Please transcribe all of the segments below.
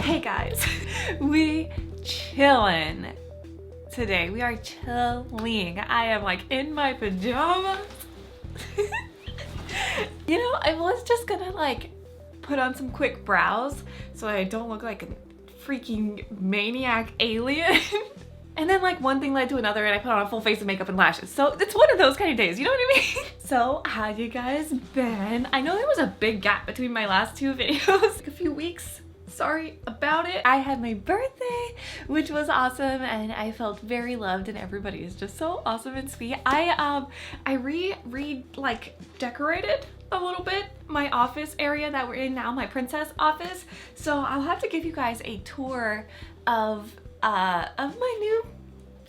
Hey guys, we chillin' today. We are chilling. I am like in my pajamas. You know, I was just gonna like put on some quick brows so I don't look like a freaking maniac alien. And then like one thing led to another and I put on a full face of makeup and lashes. So it's one of those kind of days, you know what I mean? So how you guys been? I know there was a big gap between my last two videos, like a few weeks. Sorry about it. I had my birthday, which was awesome, and I felt very loved, and everybody is just so awesome and sweet. I decorated a little bit my office area that we're in now, my princess office. So I'll have to give you guys a tour of my new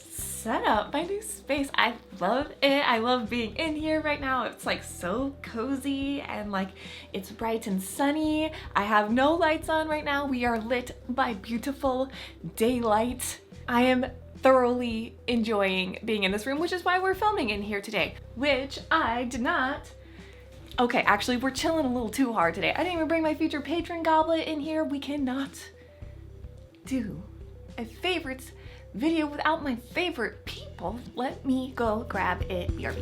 setup, my new space. I love it. I love being in here right now. It's like so cozy and like it's bright and sunny. I have no lights on right now. We are lit by beautiful daylight. I am thoroughly enjoying being in this room, which is why we're filming in here today, which I did not. Okay, actually we're chilling a little too hard today. I didn't even bring my featured patron goblet in here. We cannot do a favorites video without my favorite people. Let me go grab it. BRB.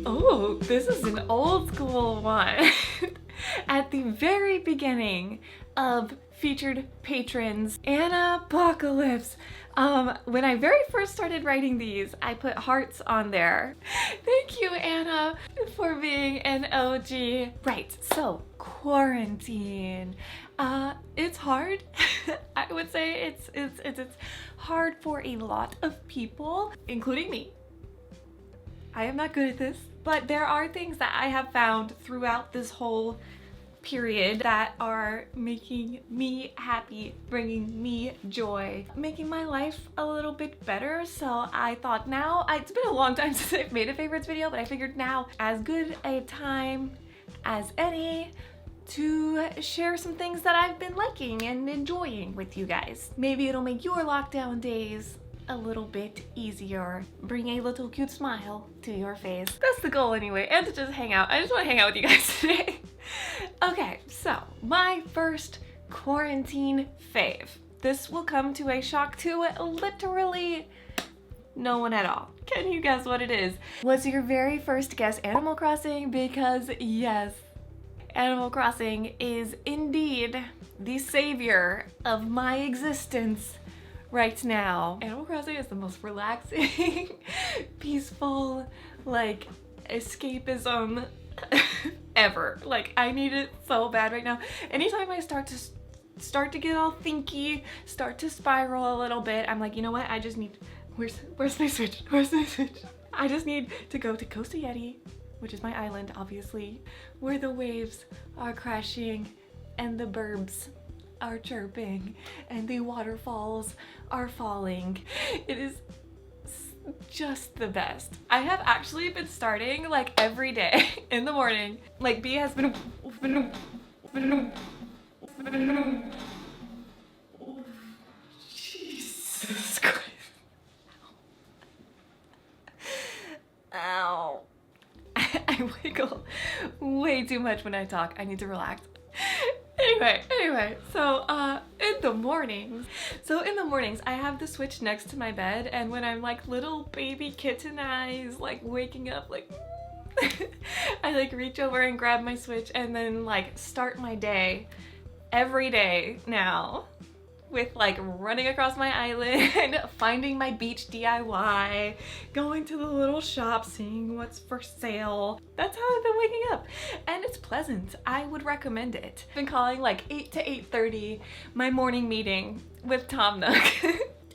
Oh, this is an old school one. At the very beginning of featured patrons Apocalypse, when I very first started writing these, I put hearts on there. Thank you, Anna, for being an OG. Right, so quarantine. It's hard. I would say it's hard for a lot of people, including me. I am not good at this, but there are things that I have found throughout this whole period that are making me happy, bringing me joy, making my life a little bit better. So I thought now, it's been a long time since I've made a favorites video, but I figured now as good a time as any to share some things that I've been liking and enjoying with you guys. Maybe it'll make your lockdown days a little bit easier, bring a little cute smile to your face. That's the goal anyway, and to just hang out. I just want to hang out with you guys today. Okay, so my first quarantine fave. This will come to a shock to literally no one at all. Can you guess what it is? Was your very first guess Animal Crossing? Because yes, Animal Crossing is indeed the savior of my existence right now. Animal Crossing is the most relaxing, peaceful, like escapism ever. Like I need it so bad right now. Anytime I start to get all thinky, start to spiral a little bit, I'm like, you know what? I just need, where's my Switch? Where's my Switch? I just need to go to Costa Yeti, which is my island, obviously, where the waves are crashing and the birds are chirping and the waterfalls are falling. It is just the best. I have actually been starting like every day in the morning. Like B has been Jesus Christ. Ow. I wiggle way too much when I talk. I need to relax. Anyway, so in the mornings I have the Switch next to my bed, and when I'm like little baby kitten eyes like waking up like I like reach over and grab my Switch and then like start my day every day now with like running across my island, finding my beach DIY, going to the little shop, seeing what's for sale. That's how I've been waking up, and it's pleasant. I would recommend it. I've been calling like 8 to 8:30 my morning meeting with Tom Nook.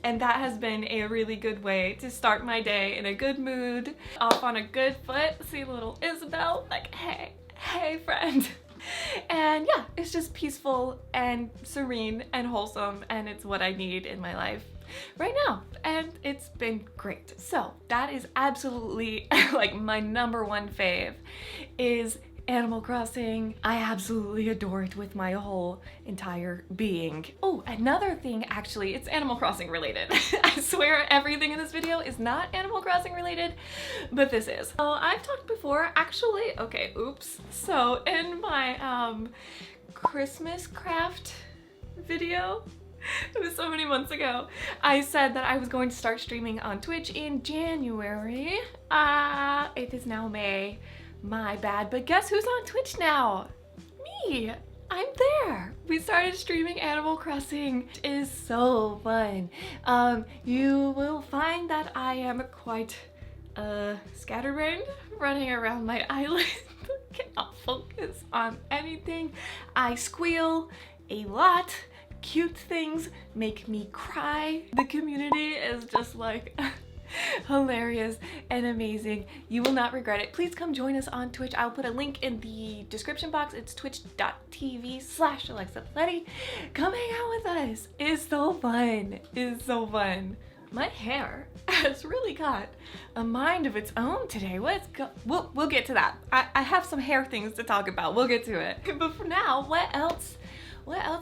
And that has been a really good way to start my day in a good mood, off on a good foot, see little Isabel, like, hey friend. And yeah, it's just peaceful and serene and wholesome, and it's what I need in my life right now, and it's been great. So that is absolutely like my number one fave is Animal Crossing. I absolutely adore it with my whole entire being. Oh, another thing, actually, it's Animal Crossing related. I swear everything in this video is not Animal Crossing related, but this is. So I've talked before, actually, okay, oops. So in my Christmas craft video. It was so many months ago. I said that I was going to start streaming on Twitch in January. It is now May. My bad, but guess who's on Twitch now? Me! I'm there! We started streaming Animal Crossing. It is so fun. You will find that I am quite scatterbrained, running around my island. Cannot focus on anything. I squeal a lot. Cute things make me cry. The community is just like hilarious and amazing. You will not regret it. Please come join us on Twitch. I'll put a link in the description box. It's twitch.tv/AlexaPoletti. Come hang out with us. It's so fun. It's so fun. My hair has really got a mind of its own today. We'll get to that. I have some hair things to talk about. We'll get to it. But for now, what else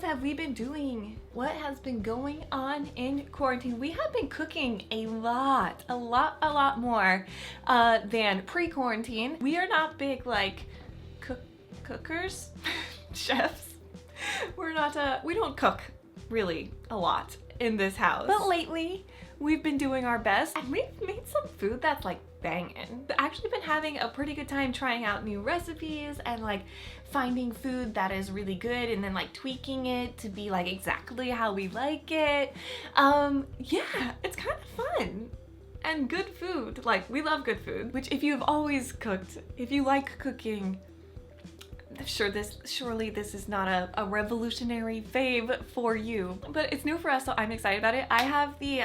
have we been doing? What has been going on in quarantine? We have been cooking a lot more than pre-quarantine. We are not big like cookers, chefs. We don't cook really a lot in this house. But lately, we've been doing our best and we've made some food that's like banging. I've actually been having a pretty good time trying out new recipes and like finding food that is really good and then like tweaking it to be like exactly how we like it. Yeah, it's kind of fun. And good food. Like, we love good food, which if you've always cooked, if you like cooking, surely this is not a revolutionary fave for you, but it's new for us, so I'm excited about it. I have the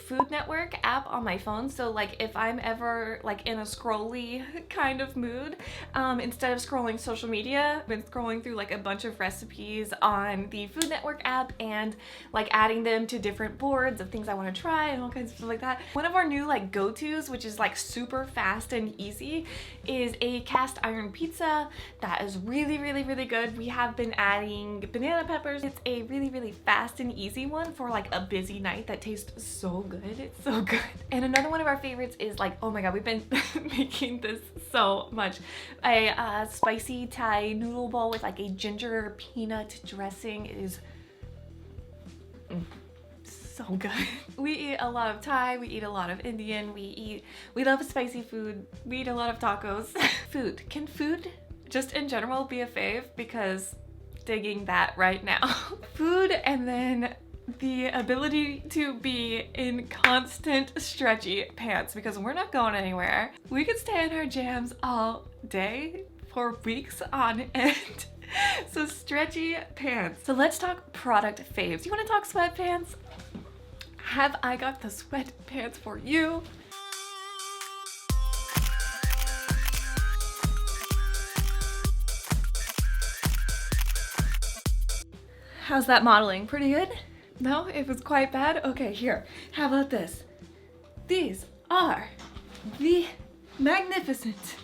Food Network app on my phone, so like if I'm ever like in a scrolly kind of mood, instead of scrolling social media, I've been scrolling through like a bunch of recipes on the Food Network app and like adding them to different boards of things I want to try and all kinds of stuff like that. One of our new like go-tos, which is like super fast and easy, is a cast iron pizza that is really good. We have been adding banana peppers. It's a really fast and easy one for like a busy night that tastes so good. It's so good. And another one of our favorites is like, oh my god, we've been making this so much. A spicy Thai noodle bowl with like a ginger peanut dressing. It is so good. We eat a lot of Thai, we eat a lot of Indian, we love spicy food, we eat a lot of tacos. Food. Can food just in general be a fave? Because digging that right now. Food and then the ability to be in constant stretchy pants because we're not going anywhere. We could stay in our jams all day for weeks on end. So stretchy pants. So let's talk product faves. You want to talk sweatpants? Have I got the sweatpants for you? How's that modeling? Pretty good? No, it was quite bad? Okay, here. How about this? These are the magnificent.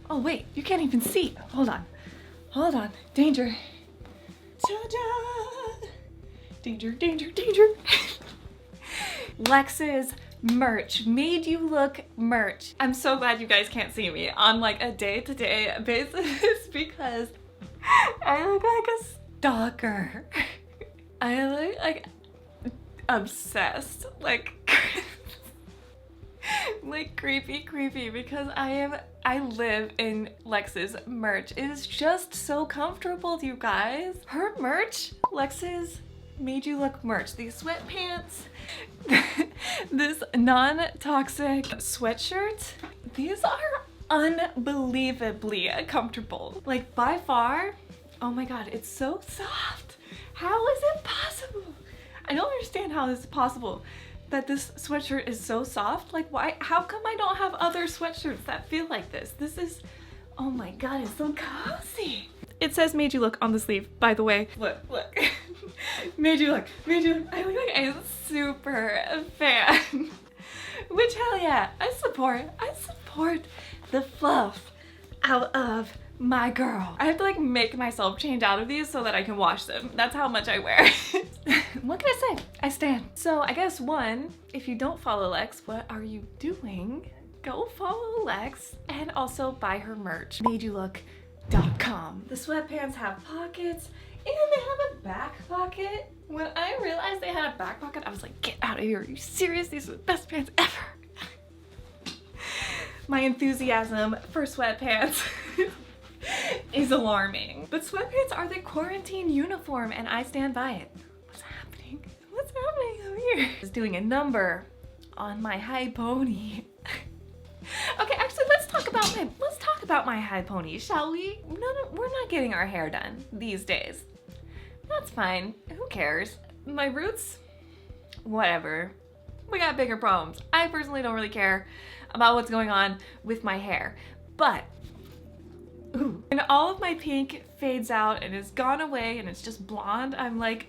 Oh wait, you can't even see. Hold on. Hold on. Danger. Ta-da! Danger, danger, danger. Lex's merch. Made you look merch. I'm so glad you guys can't see me on like a day-to-day basis because I look like a stalker. I look like obsessed, like like creepy because I live in Lex's merch. It is just so comfortable, you guys. Her merch, Lex's made you look merch. These sweatpants, this non-toxic sweatshirt, these are unbelievably comfortable. Like by far, oh my god, it's so soft. How is it possible? I don't understand how this is possible that this sweatshirt is so soft. Like why, how come I don't have other sweatshirts that feel like this? This is, oh my god, it's so cozy. It says made you look on the sleeve, by the way. Look. made you look. I look like a super fan. Which hell yeah, I support the fluff out of my girl. I have to like make myself change out of these so that I can wash them. That's how much I wear. What can I say? I stand. So I guess one, if you don't follow Lex, what are you doing? Go follow Lex and also buy her merch. MadeYouLook.com. The sweatpants have pockets and they have a back pocket. When I realized they had a back pocket, I was like, get out of here. Are you serious? These are the best pants ever. My enthusiasm for sweatpants is alarming. But sweatpants are the quarantine uniform and I stand by it. What's happening? What's happening over here? I was doing a number on my high pony. Okay, actually let's talk about my high pony, shall we? No, we're not getting our hair done these days. That's fine. Who cares? My roots? Whatever. We got bigger problems. I personally don't really care about what's going on with my hair. But when all of my pink fades out and is gone away and it's just blonde, I'm like,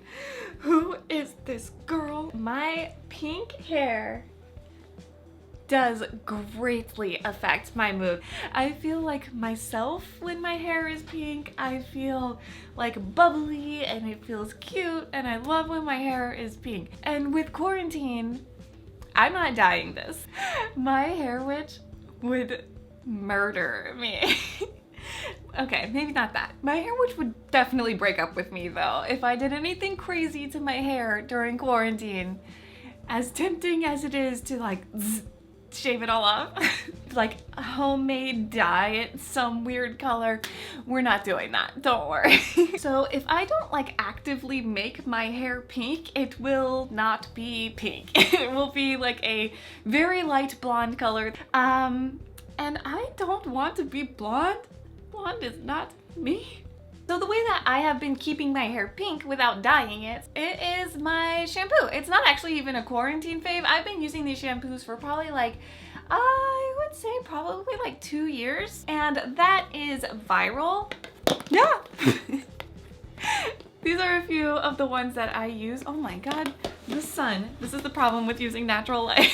who is this girl? My pink hair does greatly affect my mood. I feel like myself when my hair is pink. I feel like bubbly and it feels cute and I love when my hair is pink. And with quarantine, I'm not dyeing this. My hair witch would murder me. Okay, maybe not that. My hair witch would definitely break up with me though if I did anything crazy to my hair during quarantine. As tempting as it is to like shave it all off, like homemade dye it some weird color, we're not doing that, don't worry. So if I don't like actively make my hair pink, it will not be pink. It will be like a very light blonde color. And I don't want to be blonde. Blonde is not me. So the way that I have been keeping my hair pink without dyeing it, it is my shampoo. It's not actually even a quarantine fave. I've been using these shampoos for probably like, I would say probably like 2 years. And that is Viral. Yeah. These are a few of the ones that I use. Oh my God, the sun. This is the problem with using natural light.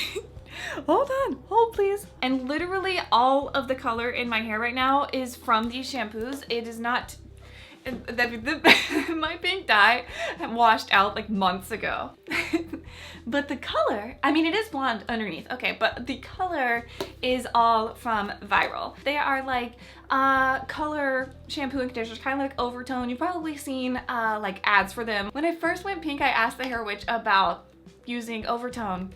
Hold on, hold please. And literally all of the color in my hair right now is from these shampoos. It is not, my pink dye washed out like months ago. But the color, I mean it is blonde underneath, okay, but the color is all from Viral. They are like color shampoo and conditioners, kind of like Overtone. You've probably seen like ads for them. When I first went pink, I asked the hair witch about using Overtone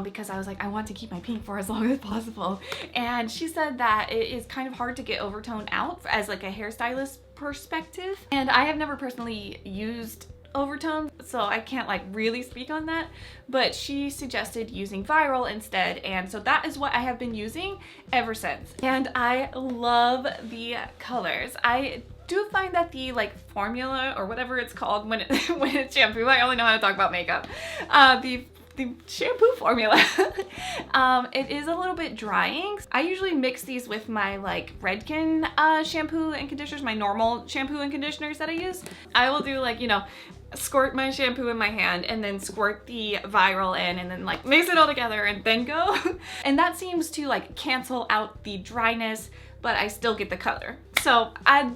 because I was like, I want to keep my pink for as long as possible. And she said that it is kind of hard to get Overtone out as like a hairstylist perspective. And I have never personally used Overtone, so I can't like really speak on that, but she suggested using Viral instead, and so that is what I have been using ever since. And I love the colors. I do find that the like formula or whatever it's called when it's shampoo, I only know how to talk about makeup, the shampoo formula, it is a little bit drying. I usually mix these with my like Redken shampoo and conditioners, my normal shampoo and conditioners that I use. I will do like, you know, squirt my shampoo in my hand and then squirt the Viral in and then like mix it all together and then go. And that seems to like cancel out the dryness, but I still get the color. So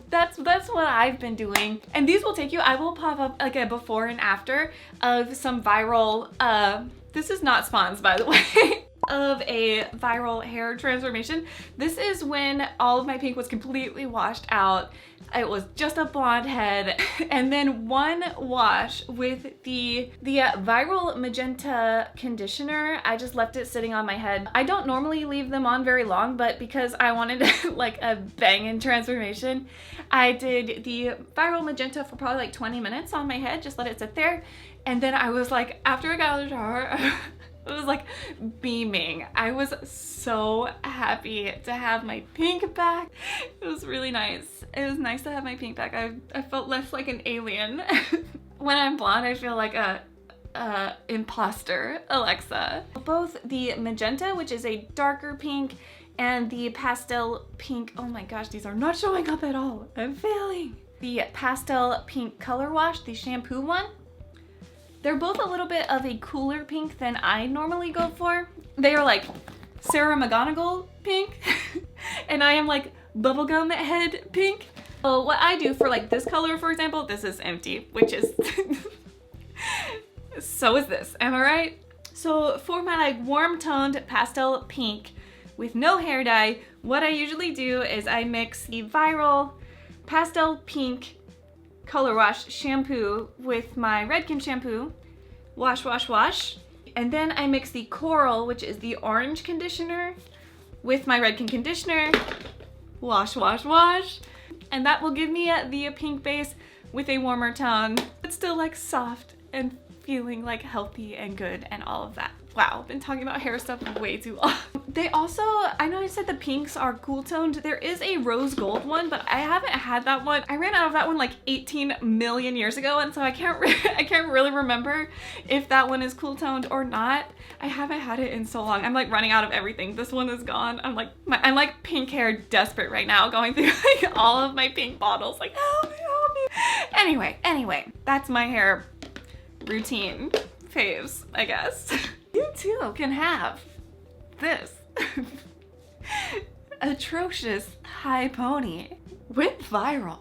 that's what I've been doing. And these will take you, I will pop up like a before and after of some Viral, this is not spawns by the way, of a Viral hair transformation. This is when all of my pink was completely washed out. It was just a blonde head, and then one wash with the Viral magenta conditioner. I just left it sitting on my head. I don't normally leave them on very long, but because I wanted like a banging transformation, I did the Viral magenta for probably like 20 minutes on my head, just let it sit there. And then I was like, after I got out of the shower, it was like beaming. I was so happy to have my pink back. It was really nice. It was nice to have my pink back. I felt less like an alien. When I'm blonde, I feel like a imposter, Alexa. Both the magenta, which is a darker pink, and the pastel pink. Oh my gosh, these are not showing up at all. I'm failing. The pastel pink color wash, the shampoo one. They're both a little bit of a cooler pink than I normally go for. They are like Sarah McGonagall pink, and I am like bubblegum head pink. So what I do for like this color, for example, this is empty, which is, so is this, am I right? So for my like warm toned pastel pink with no hair dye, what I usually do is I mix the Viral pastel pink color wash shampoo with my Redken shampoo. Wash, wash, wash. And then I mix the coral, which is the orange conditioner, with my Redken conditioner. Wash, wash, wash. And that will give me the pink base with a warmer tone. It's still like soft and feeling like healthy and good and all of that. Wow, I've been talking about hair stuff way too long. They also, I know I said the pinks are cool toned. There is a rose gold one, but I haven't had that one. I ran out of that one like 18 million years ago, and so I can't really remember if that one is cool toned or not. I haven't had it in so long. I'm like running out of everything. This one is gone. I'm like pink hair desperate right now, going through like all of my pink bottles, like help me, help me. Anyway, that's my hair routine faves, I guess. You too can have this atrocious high pony went viral.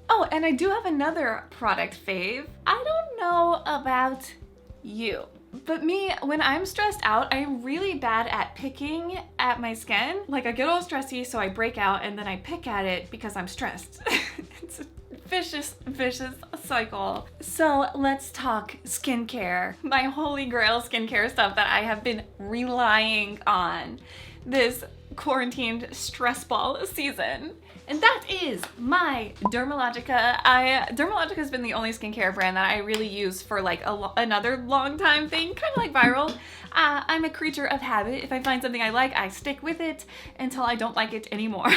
Oh, and I do have another product fave. I don't know about you, but me, when I'm stressed out, I'm really bad at picking at my skin. Like I get all stressy, so I break out and then I pick at it because I'm stressed. It's a vicious cycle. So let's talk skincare. My holy grail skincare stuff that I have been relying on this quarantined stress ball season. And that is my Dermalogica. Dermalogica has been the only skincare brand that I really use for like another long time thing, kind of like viral. I'm a creature of habit. If I find something I like, I stick with it until I don't like it anymore.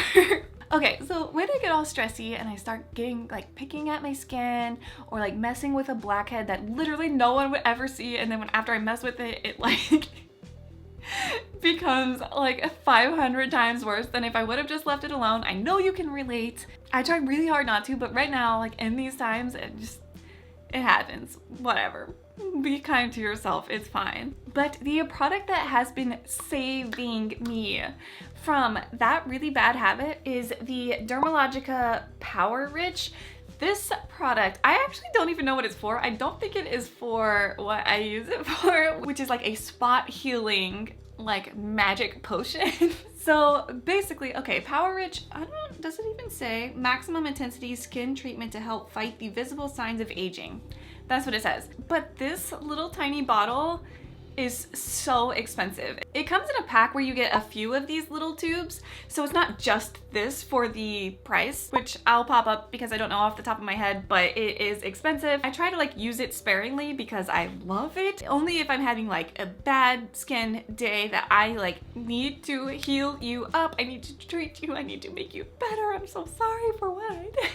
Okay, so when I get all stressy and I start getting like picking at my skin or like messing with a blackhead that literally no one would ever see, and then after I mess with it, it like becomes like 500 times worse than if I would have just left it alone. I know you can relate. I try really hard not to, but right now, like in these times, it happens. Whatever. Be kind to yourself, it's fine. But the product that has been saving me from that really bad habit is the Dermalogica Power Rich. This product, I actually don't even know what it's for. I don't think it is for what I use it for, which is like a spot healing, like magic potion. So basically, okay, Power Rich, does it even say maximum intensity skin treatment to help fight the visible signs of aging? That's what it says. But this little tiny bottle is so expensive. It comes in a pack where you get a few of these little tubes, so it's not just this for the price, which I'll pop up because I don't know off the top of my head, but it is expensive. I try to like use it sparingly because I love it. Only if I'm having like a bad skin day that I like need to heal you up, I need to treat you, I need to make you better. I'm so sorry for what I did.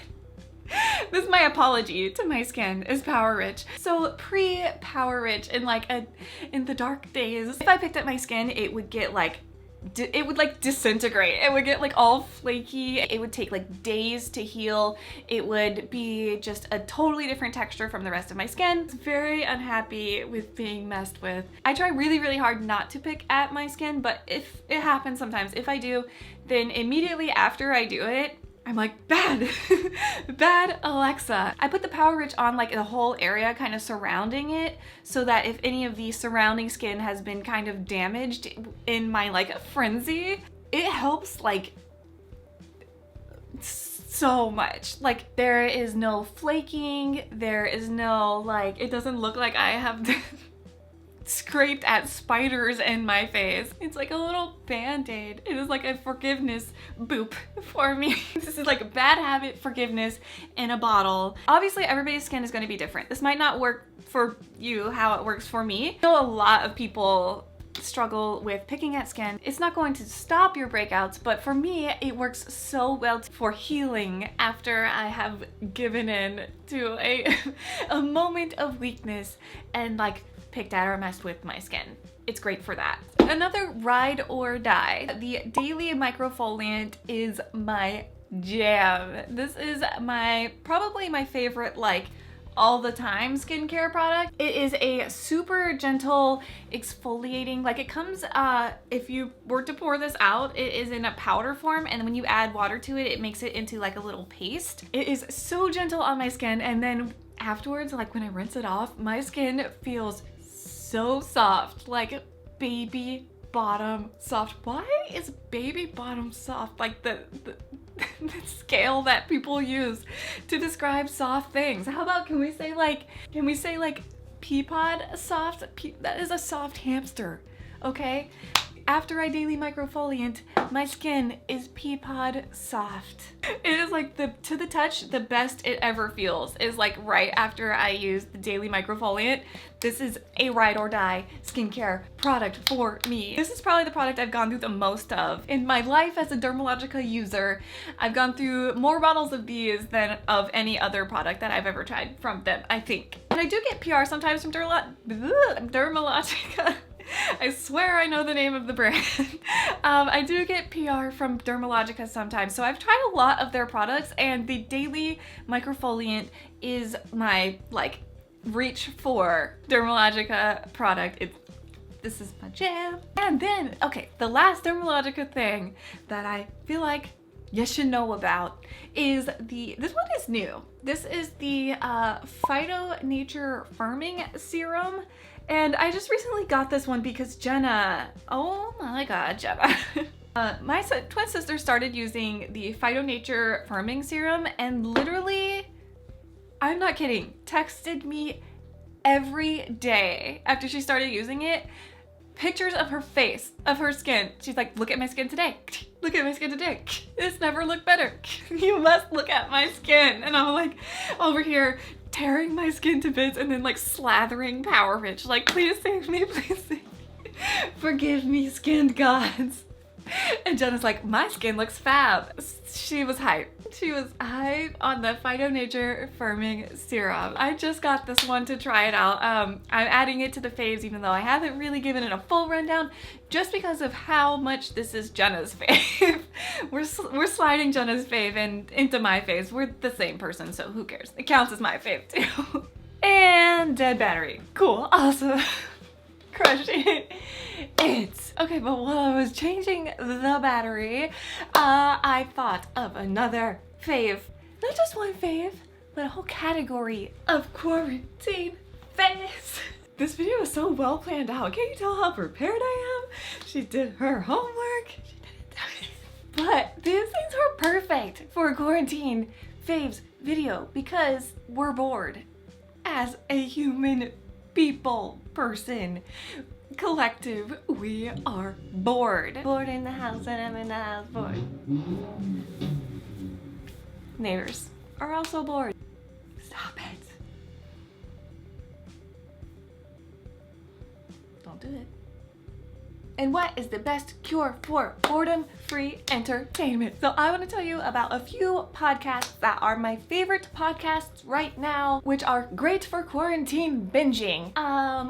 This is my apology to my skin, is Power Rich. So pre-Power Rich, in the dark days, if I picked at my skin, it would get like, it would like disintegrate. It would get like all flaky. It would take like days to heal. It would be just a totally different texture from the rest of my skin. I was very unhappy with being messed with. I try really, really hard not to pick at my skin, but if it happens sometimes, if I do, then immediately after I do it, I'm like, bad, bad Alexa. I put the Power Rich on like the whole area kind of surrounding it so that if any of the surrounding skin has been kind of damaged in my like frenzy, it helps like so much. Like there is no flaking, there is no like, it doesn't look like I have scraped at spiders in my face. It's like a little band-aid. It is like a forgiveness boop for me. This is like a bad habit forgiveness in a bottle. Obviously everybody's skin is going to be different. This might not work for you how it works for me. I know a lot of people struggle with picking at skin. It's not going to stop your breakouts, but for me it works so well for healing after I have given in to a moment of weakness and like picked at or messed with my skin. It's great for that. Another ride or die. The Daily Microfoliant is my jam. This is probably my favorite like all the time skincare product. It is a super gentle exfoliating, like it comes, if you were to pour this out, it is in a powder form, and when you add water to it, it makes it into like a little paste. It is so gentle on my skin, and then afterwards, like when I rinse it off, my skin feels so soft, like baby bottom soft. Why is baby bottom soft? Like the scale that people use to describe soft things. How about, can we say like Peapod soft? That is a soft hamster, okay? After I daily microfoliant, my skin is Peapod soft. It is like to the touch, the best it ever feels is like right after I use the daily microfoliant. This is a ride or die skincare product for me. This is probably the product I've gone through the most of. In my life as a Dermalogica user, I've gone through more bottles of these than of any other product that I've ever tried from them, I think. And I do get PR sometimes from Dermalogica. I swear I know the name of the brand. I do get PR from Dermalogica sometimes, so I've tried a lot of their products, and the daily microfoliant is my like reach for Dermalogica product. This is my jam. And then, okay, the last Dermalogica thing that I feel like you should know about is this one is new. This is the Phyto Nature Firming Serum. And I just recently got this one because Jenna, oh my god, Jenna. My twin sister started using the Phyto Nature Firming Serum and literally, I'm not kidding, texted me every day after she started using it, pictures of her face, of her skin. She's like, look at my skin today. Look at my skin today. It's never looked better. You must look at my skin. And I'm like over here tearing my skin to bits and then like slathering Power Rich. Like, please save me, please save me. Forgive me, skin gods. And Jenna's like, my skin looks fab. She was hyped. She was hyped on the Phyto Nature Firming Serum. I just got this one to try it out. I'm adding it to the faves even though I haven't really given it a full rundown just because of how much this is Jenna's fave. We're sliding Jenna's fave into my faves. We're the same person, so who cares? It counts as my fave too. And dead battery. Cool, awesome. Crushing it. Okay, but while I was changing the battery, I thought of another fave. Not just one fave, but a whole category of quarantine faves. This video is so well planned out. Can't you tell how prepared I am? She did her homework. She didn't do it. But these things are perfect for a quarantine faves video because we're bored as a human person. Collective, we are bored. Bored in the house and I'm in the house bored. Neighbors are also bored. Stop it. Don't do it. And what is the best cure for boredom-free entertainment? So I want to tell you about a few podcasts that are my favorite podcasts right now, which are great for quarantine binging.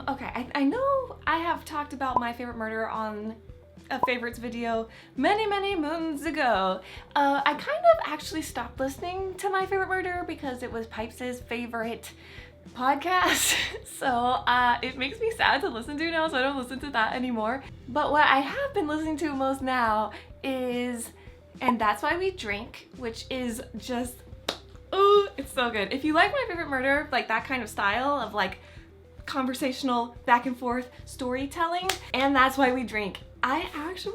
Okay, I know I have talked about My Favorite Murder on a favorites video many moons ago. I kind of actually stopped listening to My Favorite Murder because it was Pipes' favorite podcast, so it makes me sad to listen to now, so I don't listen to that anymore. But what I have been listening to most now is And That's Why We Drink, which is just, ooh, it's so good. If you like My Favorite Murder, like that kind of style of like conversational back and forth storytelling, And That's Why We Drink, I actually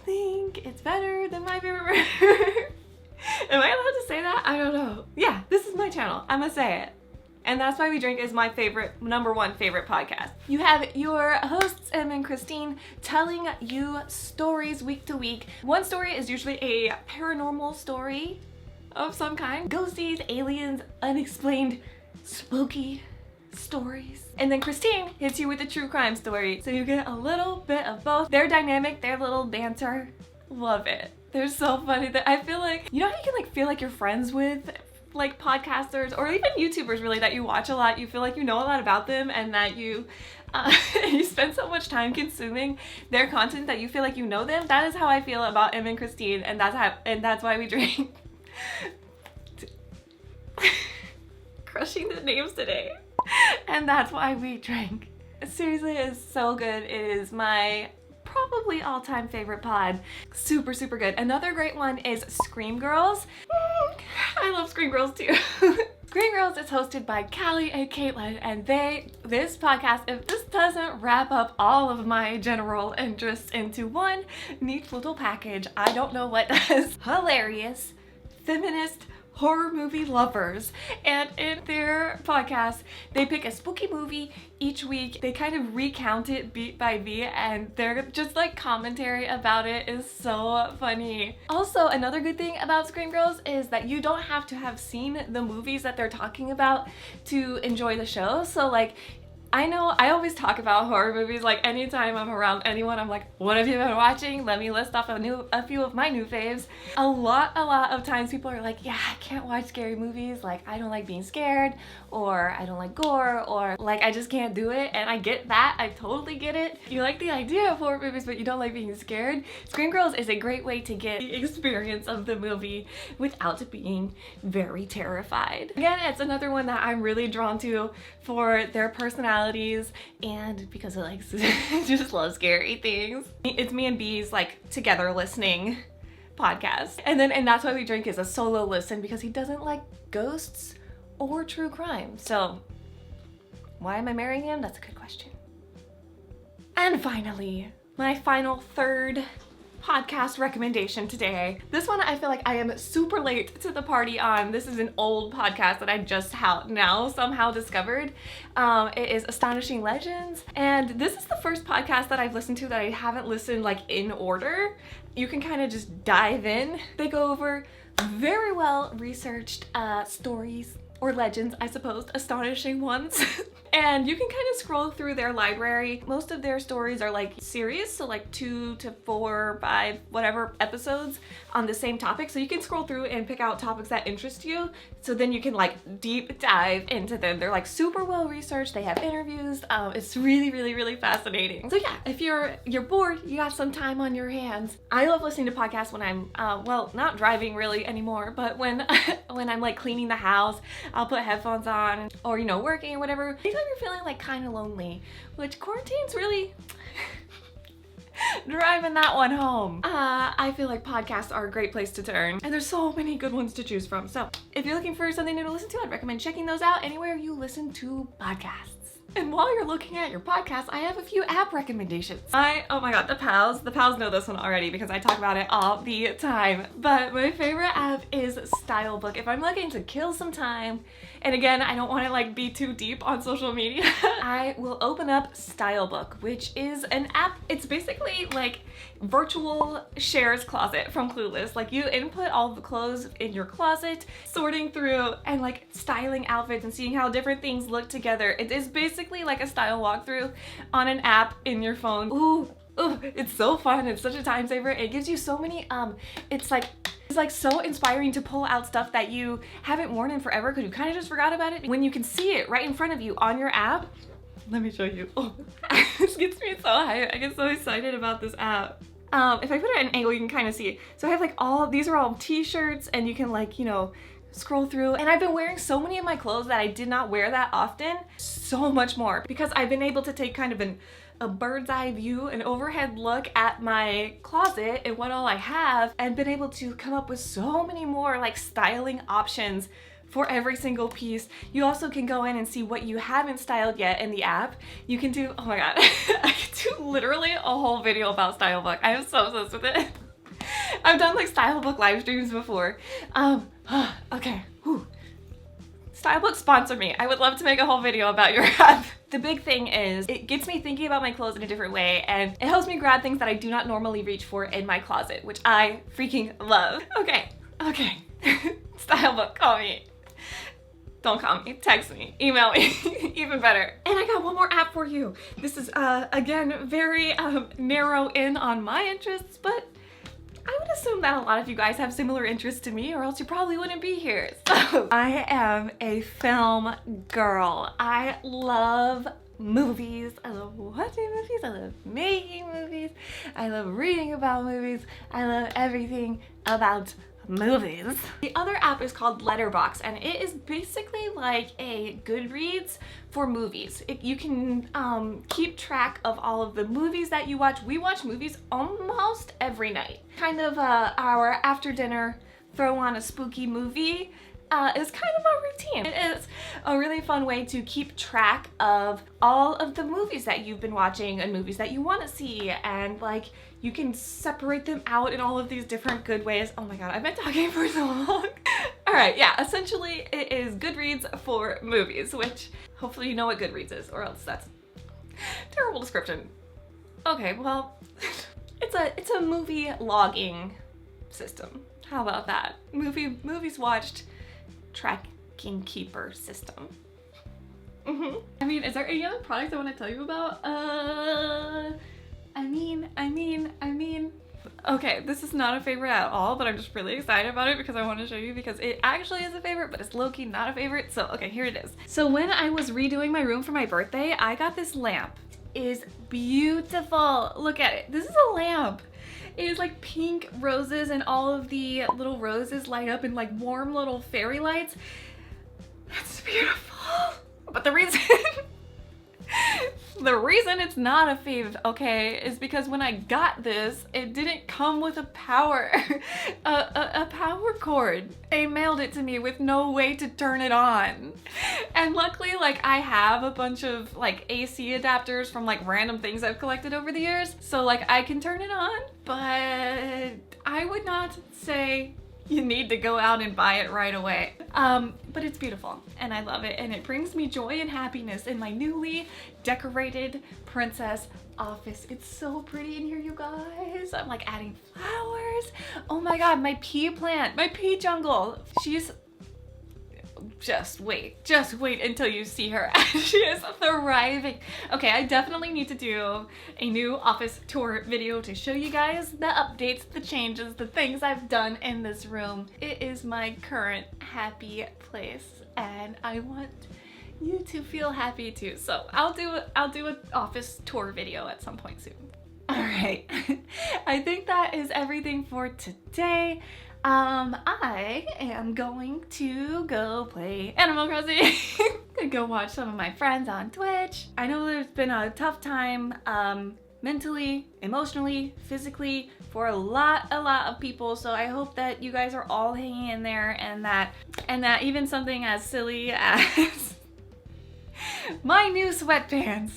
think it's better than My Favorite Murder. Am I allowed to say that? I don't know. Yeah, this is my channel. I'm gonna say it. And That's Why We Drink is my favorite, #1 favorite podcast. You have your hosts, Em and Christine, telling you stories week to week. One story is usually a paranormal story of some kind. Ghosties, aliens, unexplained, spooky stories. And then Christine hits you with a true crime story. So you get a little bit of both. Their dynamic, their little banter, love it. They're so funny that I feel like, you know how you can like feel like you're friends with like podcasters or even YouTubers really that you watch a lot, you feel like you know a lot about them and that you you spend so much time consuming their content that you feel like you know them. That is how I feel about Em and Christine, and that's why we drink. Crushing the names today. And That's Why We Drink. Seriously, it is so good. It is my probably all-time favorite pod. Super good. Another great one is Scream Girls. I love Scream Girls too. Screen Girls is hosted by Callie and Caitlin, and this podcast, if this doesn't wrap up all of my general interests into one neat little package, I don't know what does. Hilarious, feminist, horror movie lovers, and in their podcast they pick a spooky movie each week. They kind of recount it beat by beat, and their just like commentary about it is so funny. Also, another good thing about Scream Girls is that you don't have to have seen the movies that they're talking about to enjoy the show. So like, I know I always talk about horror movies, like anytime I'm around anyone, I'm like, what have you been watching? Let me list off a few of my new faves. A lot of times people are like, yeah, I can't watch scary movies, like I don't like being scared, or I don't like gore, or like I just can't do it. And I get that, I totally get it. You like the idea of horror movies, but you don't like being scared. Scream Girls is a great way to get the experience of the movie without being very terrified. Again, it's another one that I'm really drawn to for their personality and because I just love scary things. It's me and B's like together listening podcast. And That's Why We Drink is a solo listen because he doesn't like ghosts or true crime. So why am I marrying him? That's a good question. And finally, my final third podcast recommendation today. This one I feel like I am super late to the party on. This is an old podcast that I just now somehow discovered. It is Astonishing Legends, and this is the first podcast that I've listened to that I haven't listened like in order. You can kind of just dive in. They go over very well researched stories or legends, I suppose, astonishing ones. And you can kind of scroll through their library. Most of their stories are like series, so like 2 to 4, 5, whatever episodes on the same topic. So you can scroll through and pick out topics that interest you. So then you can like deep dive into them. They're like super well researched. They have interviews. It's really fascinating. So yeah, if you're bored, you got some time on your hands. I love listening to podcasts when I'm, well, not driving really anymore, but when I'm like cleaning the house, I'll put headphones on, or, you know, working or whatever. Anytime you're feeling like kind of lonely, which quarantine's really driving that one home. I feel like podcasts are a great place to turn, and there's so many good ones to choose from. So if you're looking for something new to listen to, I'd recommend checking those out anywhere you listen to podcasts. And while you're looking at your podcast, I have a few app recommendations. Oh my god, the pals know this one already because I talk about it all the time. But my favorite app is Stylebook. If I'm looking to kill some time, and again, I don't want to like be too deep on social media, I will open up Stylebook, which is an app. It's basically like virtual shares closet from Clueless. Like you input all the clothes in your closet, sorting through and like styling outfits and seeing how different things look together. It is basically like a style walkthrough on an app in your phone. Ooh, it's so fun. It's such a time saver. It gives you so many, it's like so inspiring to pull out stuff that you haven't worn in forever because you kind of just forgot about it. When you can see it right in front of you on your app, let me show you. Oh, this gets me so hyped. I get so excited about this app. If I put it at an angle, you can kind of see it. So I have like these are all t-shirts, and you can like, you know, scroll through. And I've been wearing so many of my clothes that I did not wear that often, so much more, because I've been able to take kind of a bird's eye view, an overhead look at my closet and what all I have, and been able to come up with so many more like styling options for every single piece. You also can go in and see what you haven't styled yet in the app. You can do, oh my god, I can do literally a whole video about Stylebook. I am so obsessed with it. I've done like Stylebook live streams before. Okay, whew. Stylebook, sponsor me. I would love to make a whole video about your app. The big thing is it gets me thinking about my clothes in a different way, and it helps me grab things that I do not normally reach for in my closet, which I freaking love. Okay. Stylebook, call me. Don't call me, text me, email me, even better. And I got one more app for you. This is, again, very narrow in on my interests, but I would assume that a lot of you guys have similar interests to me, or else you probably wouldn't be here. So I am a film girl. I love movies. I love watching movies. I love making movies. I love reading about movies. I love everything about movies. The other app is called Letterboxd, and it is basically like a Goodreads for movies. You can keep track of all of the movies that you watch. We watch movies almost every night. Kind of our after dinner throw on a spooky movie is kind of a routine. It is a really fun way to keep track of all of the movies that you've been watching and movies that you want to see, and like you can separate them out in all of these different good ways. Oh my god, I've been talking for so long. Alright, yeah, essentially it is Goodreads for movies, which hopefully you know what Goodreads is, or else that's a terrible description. Okay, well, it's a movie logging system. How about that? Movies watched tracking keeper system. I mean, is there any other products I want to tell you about? I mean, okay, this is not a favorite at all, but I'm just really excited about it because I want to show you, because it actually is a favorite, but it's low-key not a favorite. So, okay, here it is. So when I was redoing my room for my birthday, I got this lamp. It is beautiful. Look at it. This is a lamp. It is like pink roses, and all of the little roses light up in like warm little fairy lights. That's beautiful. But the reason it's not a fave, okay, is because when I got this, it didn't come with a power cord. They mailed it to me with no way to turn it on. And luckily, like, I have a bunch of like AC adapters from like random things I've collected over the years, so like I can turn it on, but I would not say you need to go out and buy it right away. But it's beautiful and I love it, and it brings me joy and happiness in my newly decorated princess office. It's so pretty in here, you guys. I'm like adding flowers. Oh my god, my pea plant, my pea jungle. She's, just wait until you see her. She is thriving. Okay, I definitely need to do a new office tour video to show you guys the updates, the changes, the things I've done in this room. It is my current happy place, and I want you to feel happy too. So I'll do an office tour video at some point soon. All right, I think that is everything for today. I am going to go play Animal Crossing. Gonna go watch some of my friends on Twitch. I know there's been a tough time mentally, emotionally, physically for a lot of people, so I hope that you guys are all hanging in there, and that even something as silly as my new sweatpants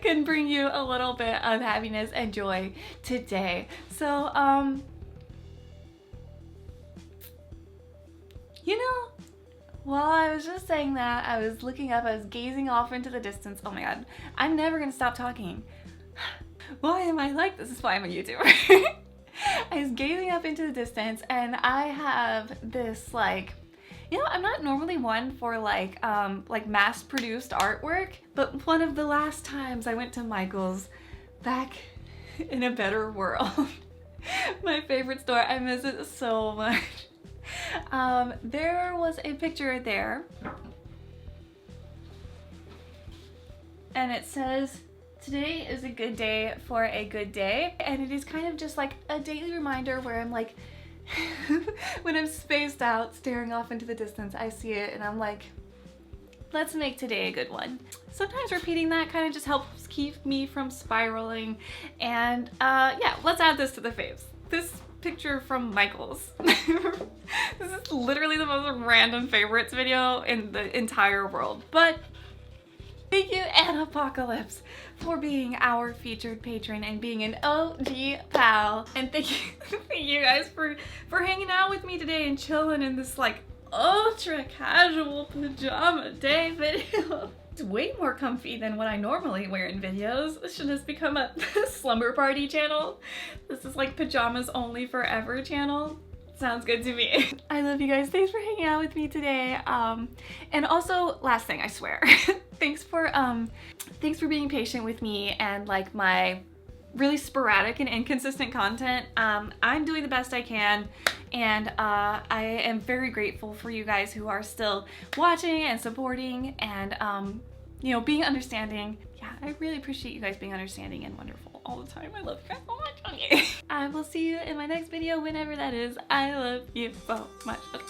can bring you a little bit of happiness and joy today. So you know, while I was just saying that, I was looking up, I was gazing off into the distance. Oh my god, I'm never gonna stop talking. Why am I like this? This is why I'm a YouTuber. I was gazing up into the distance, and I have this, like, you know, I'm not normally one for like mass-produced artwork, but one of the last times I went to Michael's back in a better world, my favorite store, I miss it so much. There was a picture there, and it says, "Today is a good day for a good day," and it is kind of just like a daily reminder where I'm like, when I'm spaced out staring off into the distance, I see it and I'm like, let's make today a good one. Sometimes repeating that kind of just helps keep me from spiraling, and yeah, let's add this to the faves. This picture from Michael's. This is literally the most random favorites video in the entire world, but thank you, Apocalypse, for being our featured patron and being an OG pal, and thank you guys for hanging out with me today and chilling in this like ultra casual pajama day video. It's way more comfy than what I normally wear in videos. This should just become a slumber party channel. This is like pajamas only forever channel. Sounds good to me. I love you guys. Thanks for hanging out with me today. And also, last thing, I swear. thanks for being patient with me and like my really sporadic and inconsistent content. I'm doing the best I can, and I am very grateful for you guys who are still watching and supporting and you know, being understanding. Yeah, I really appreciate you guys being understanding and wonderful all the time. I love you guys so much. Okay. I will see you in my next video, whenever that is. I love you so much. Okay.